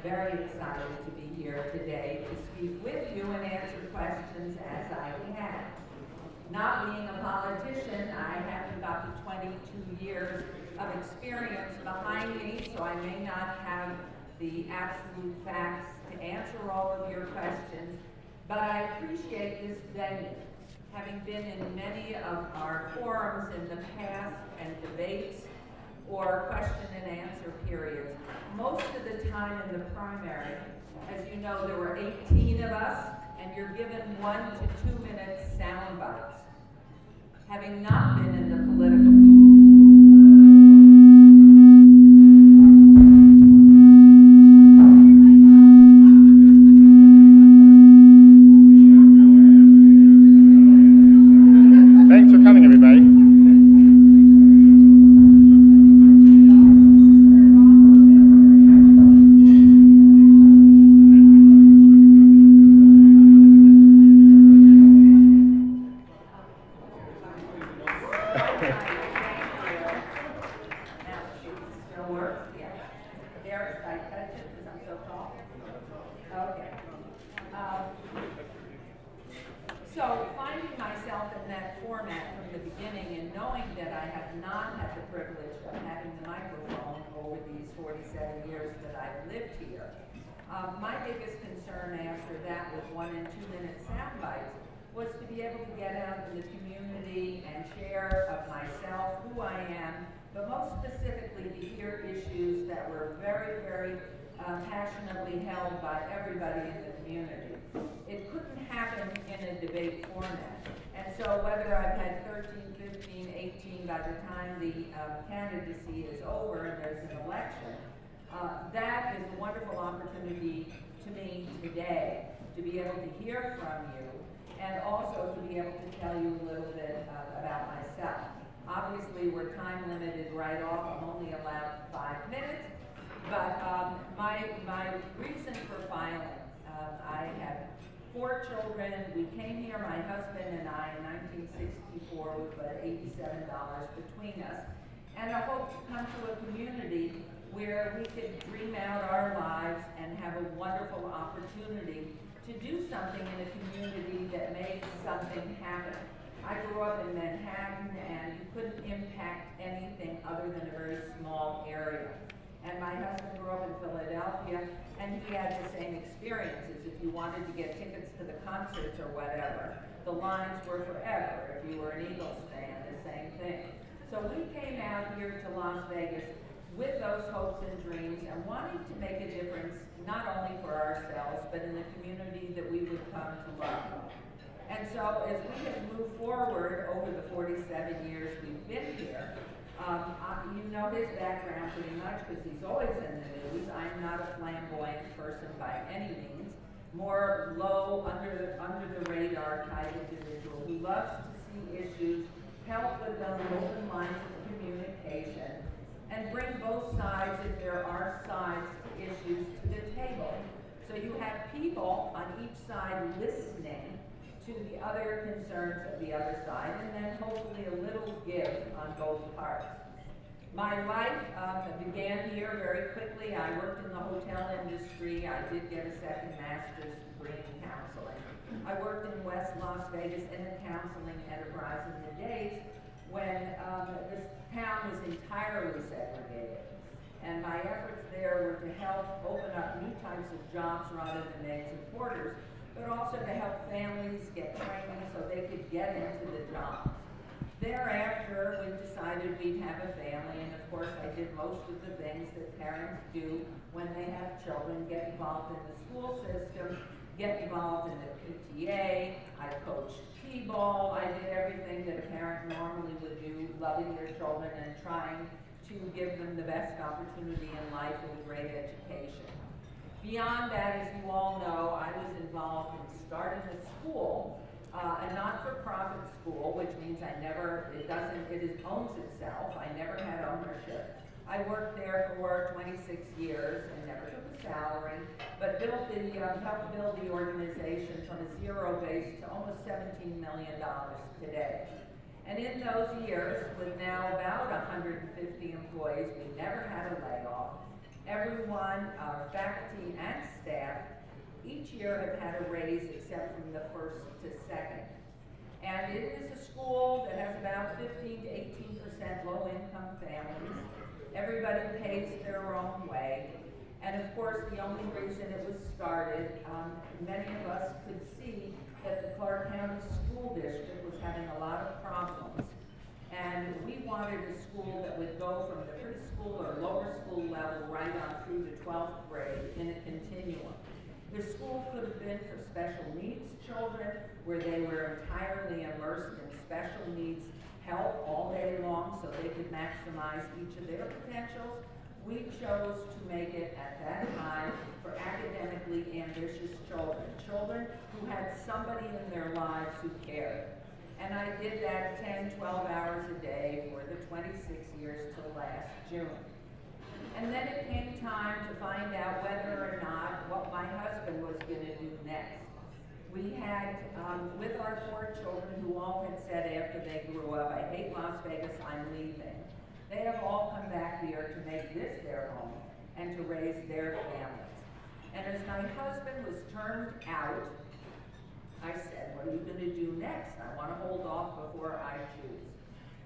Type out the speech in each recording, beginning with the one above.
very excited to be here today to speak with you and answer questions as I can. Not being a politician, I haven't got the 22 years of experience behind me, so I may not have the absolute facts to answer all of your questions, but I appreciate this venue. Having been in many of our forums in the past and debates or question and answer periods, most of the time in the primary, as you know, there were 18 of us, and you're given 1 to 2 minute sound bites. Having not been in the political So finding myself in that format from the beginning and knowing that I have not had the privilege of having the microphone over these 47 years that I've lived here, my biggest concern after that with 1 and 2 minute sound bites was to be able to get out in the community and share of myself, who I am, but most specifically to hear issues that were very, very passionately held by everybody in the community. It couldn't happen in a debate format. And so whether I've had 13, 15, 18, by the time the candidacy is over and there's an election, that is a wonderful opportunity to me today to be able to hear from you and also to be able to tell you a little bit about myself. Obviously, we're time limited right off. I'm only allowed 5 minutes. But my reason for filing, I have 4 children. We came here, my husband and I, in 1964 with about $87 between us, and I hope to come to a community where we could dream out our lives and have a wonderful opportunity to do something in a community that makes something happen. I grew up in Manhattan, and you couldn't impact anything other than a very small area. And my husband grew up in Philadelphia, and he had the same experiences. If you wanted to get tickets to the concerts or whatever, the lines were forever. If you were an Eagles fan, the same thing. So we came out here to Las Vegas with those hopes and dreams and wanting to make a difference, not only for ourselves, but in the community that we would come to love. And so as we have moved forward over the 47 years we've been here, you know his background pretty much because he's always in the news. I'm not a flamboyant person by any means. More low, under the radar type individual who loves to see issues, help with them, open lines of communication, and bring both sides, if there are sides to issues, to the table. So you have people on each side listening to the other concerns of the other side, and then hopefully a little give on both parts. My life began here very quickly. I worked in the hotel industry. I did get a second master's degree in counseling. I worked in West Las Vegas in a counseling enterprise in the days when this town was entirely segregated. And my efforts there were to help open up new types of jobs rather than maids and porters, but also to help families get training so they could get into the jobs. Thereafter, we decided we'd have a family, and of course I did most of the things that parents do when they have children, get involved in the school system, get involved in the PTA, I coached t-ball, I did everything that a parent normally would do, loving their children and trying to give them the best opportunity in life with a great education. Beyond that, as you all know, I was involved in starting a school, a not-for-profit school, which means it owns itself. I never had ownership. I worked there for 26 years and never took a salary, but helped build the organization from a zero base to almost $17 million today. And in those years, with now about 150 employees, we never had a layoff. Everyone, our faculty and staff, each year have had a raise except from the first to second. And it is a school that has about 15 to 18% low-income families. Everybody pays their own way. And of course, the only reason it was started, many of us could see that the Clark County School District was having a lot of problems. And we wanted a school that would go from the preschool or lower school level right on through to 12th grade in a continuum. The school could have been for special needs children, where they were entirely immersed in special needs help all day long so they could maximize each of their potentials. We chose to make it at that time for academically ambitious children, children who had somebody in their lives who cared. And I did that 10, 12 hours a day for the 26 years till last June. And then it came time to find out whether or not what my husband was going to do next. We had, with our 4 children who all had said after they grew up, I hate Las Vegas, I'm leaving. They have all come back here to make this their home and to raise their families. And as my husband was turned out, I said, what are you going to do next? I want to hold off before I choose.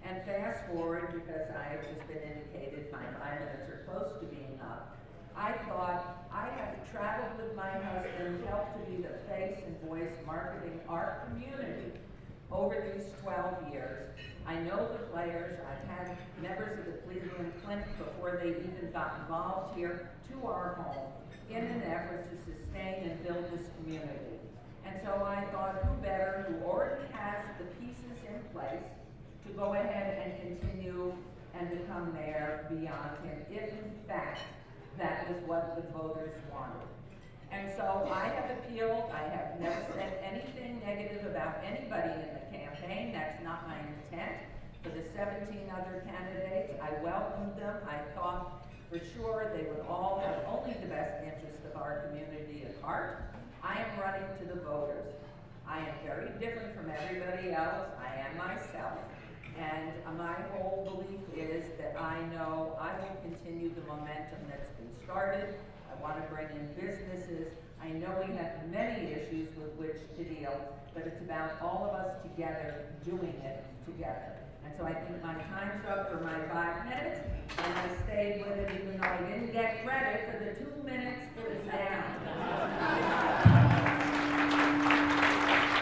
And fast forward, because I have just been indicated my 5 minutes are close to being up, I thought I had traveled with my husband, helped to be the face and voice marketing our community over these 12 years. I know the players. I've had members of the Cleveland Clinic before they even got involved here to our home in an effort to sustain and build this community. And so I thought, who better, who already has the pieces in place to go ahead and continue and become mayor beyond him, if in fact that was what the voters wanted. And so I have appealed. I have never said anything negative about anybody in the campaign. That's not my intent. For the 17 other candidates, I welcomed them. I thought for sure they would all have only the best interest of our community at heart. I am running to the voters. I am very different from everybody else. I am myself. And my whole belief is that I know I will continue the momentum that's been started. I want to bring in businesses. I know we have many issues with which to deal, but it's about all of us together doing it together. And so I think my time's up for my 5 minutes, and I stayed with it even though I didn't get credit for the 2 minutes it was down.